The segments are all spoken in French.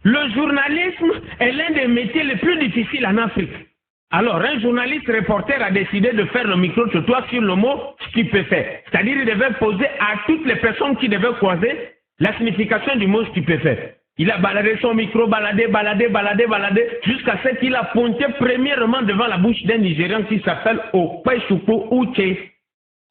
Le journalisme est l'un des métiers les plus difficiles en Afrique. Alors, un journaliste reporter a décidé de faire le micro-trottoir sur le mot stupéfait. C'est-à-dire, il devait poser à toutes les personnes qui devaient croiser la signification du mot stupéfait. Il a baladé son micro, baladé, jusqu'à ce qu'il a pointé premièrement devant la bouche d'un Nigérian qui s'appelle Okpechukwu Uche.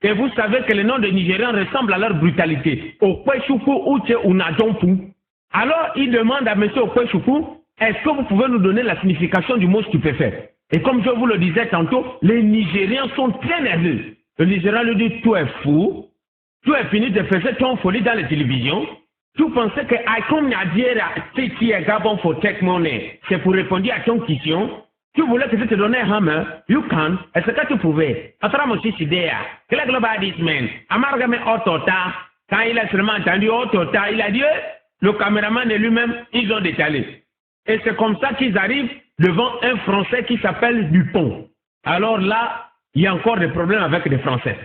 Et vous savez que les noms des Nigérians ressemblent à leur brutalité. Okpechukwu Uche Unadonpu. Alors, il demande à M. Okpechukwu, est-ce que vous pouvez nous donner la signification du mot stupéfait? Et comme je vous le disais tantôt, les Nigérians sont très nerveux. Le Nigérian lui dit, tu es fou, tu es fini de faire ton folie dans les télévisions. Tu pensais que Icon Nigeria, c'est Gabon for Tech Money, c'est pour répondre à ton question. Tu voulais que je te donne un hammer, you can, est-ce que tu pouvais? Atra Moshi Sidea, que la global this man, Amargame Otota, quand il a seulement entendu Otota, il a dit, le caméraman et lui-même, ils ont décalé. Et c'est comme ça qu'ils arrivent devant un Français qui s'appelle Dupont. Alors là, il y a encore des problèmes avec les Français.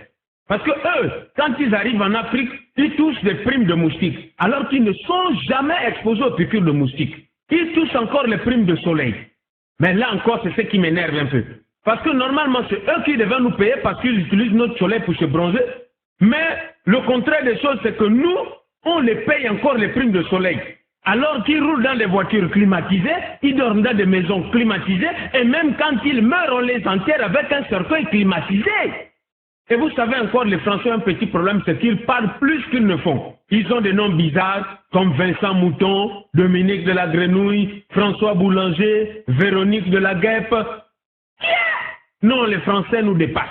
Parce que eux, quand ils arrivent en Afrique, ils touchent des primes de moustiques, alors qu'ils ne sont jamais exposés aux piqûres de moustiques. Ils touchent encore les primes de soleil. Mais là encore, c'est ce qui m'énerve un peu. Parce que normalement, c'est eux qui devaient nous payer parce qu'ils utilisent notre soleil pour se bronzer. Mais le contraire des choses, c'est que nous, on les paye encore les primes de soleil. Alors qu'ils roulent dans des voitures climatisées, ils dorment dans des maisons climatisées, et même quand ils meurent, on les enterre avec un cercueil climatisé. Et vous savez encore, les Français ont un petit problème, c'est qu'ils parlent plus qu'ils ne font. Ils ont des noms bizarres, comme Vincent Mouton, Dominique de la Grenouille, François Boulanger, Véronique de la Guêpe. Non, les Français nous dépassent.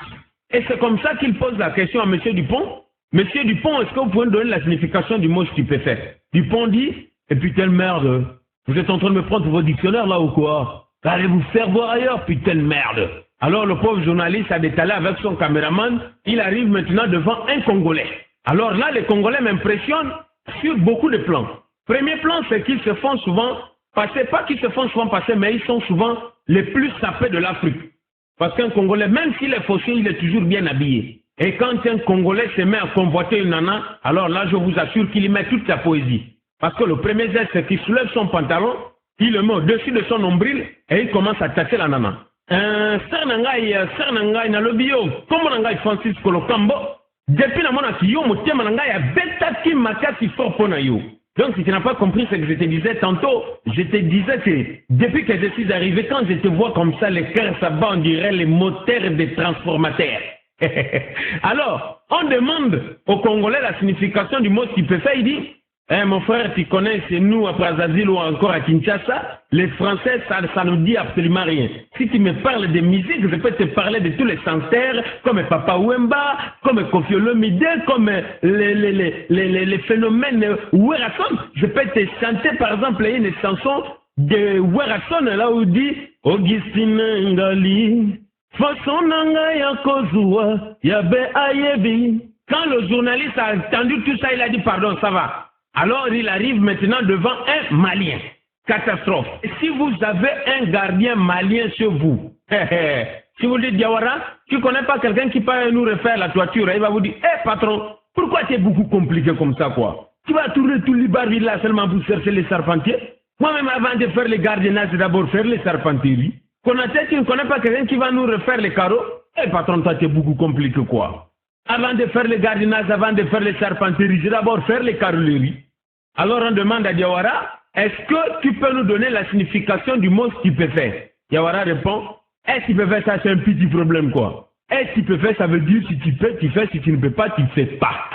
Et c'est comme ça qu'ils posent la question à M. Dupont. Monsieur Dupont, est-ce que vous pouvez me donner la signification du mot stupéfait? Dupont dit, et putain de merde, vous êtes en train de me prendre pour vos dictionnaires là ou quoi? Allez vous faire voir ailleurs, putain de merde. Alors le pauvre journaliste a détalé avec son caméraman, il arrive maintenant devant un Congolais. Alors là, les Congolais m'impressionnent sur beaucoup de plans. Premier plan, c'est qu'ils se font souvent passer, pas qu'ils se font souvent passer, mais ils sont souvent les plus sapés de l'Afrique. Parce qu'un Congolais, même s'il est fauché, il est toujours bien habillé. Et quand un Congolais se met à convoiter une nana, alors là, je vous assure qu'il y met toute sa poésie. Parce que le premier geste, c'est qu'il soulève son pantalon, il le met au-dessus de son nombril et il commence à tâter la nana. Sernangai nalobio, comme nangai Francis Kolokambo, depuis la monaki yo, mon thème nangai a betaki makasi fort pour yo. Donc si tu n'as pas compris ce que je te disais tantôt, je te disais que depuis que je suis arrivé, quand je te vois comme ça, les cœurs ça bat, on dirait les moteurs des transformateurs. Alors, on demande aux Congolais la signification du mot stupéfait, il dit, mon frère, tu connais, c'est nous à Brazzaville ou encore à Kinshasa, les Français, ça ne dit absolument rien. Si tu me parles de musique, je peux te parler de tous les chanteurs, comme Papa Wemba, comme Koffi Olomide, comme les phénomènes Werason. Je peux te chanter, par exemple, une chanson de Werason, là où il dit, Augustine Ngali, façon nanga ya kozua, yabe ayebi. Quand le journaliste a entendu tout ça, il a dit, pardon, ça va. Alors il arrive maintenant devant un Malien. Catastrophe. Et si vous avez un gardien malien chez vous, si vous dites Diawara, tu ne connais pas quelqu'un qui peut nous refaire la toiture, il va vous dire, patron, pourquoi tu es beaucoup compliqué comme ça quoi? Tu vas tourner tout l'Ibarville là seulement pour chercher les charpentiers? Moi-même avant de faire le gardiennage, c'est d'abord faire les charpenteries. Konaté, tu ne connais pas quelqu'un qui va nous refaire les carreaux? Patron, toi tu es beaucoup compliqué quoi? Avant de faire le gardiennage, avant de faire les charpenteries, je vais d'abord faire les carrelleries. Alors on demande à Diawara, est-ce que tu peux nous donner la signification du mot stupéfait? Diawara répond, stupéfait ça c'est un petit problème quoi. Stupéfait ça veut dire si tu peux, tu fais, si tu ne peux pas, tu ne fais pas.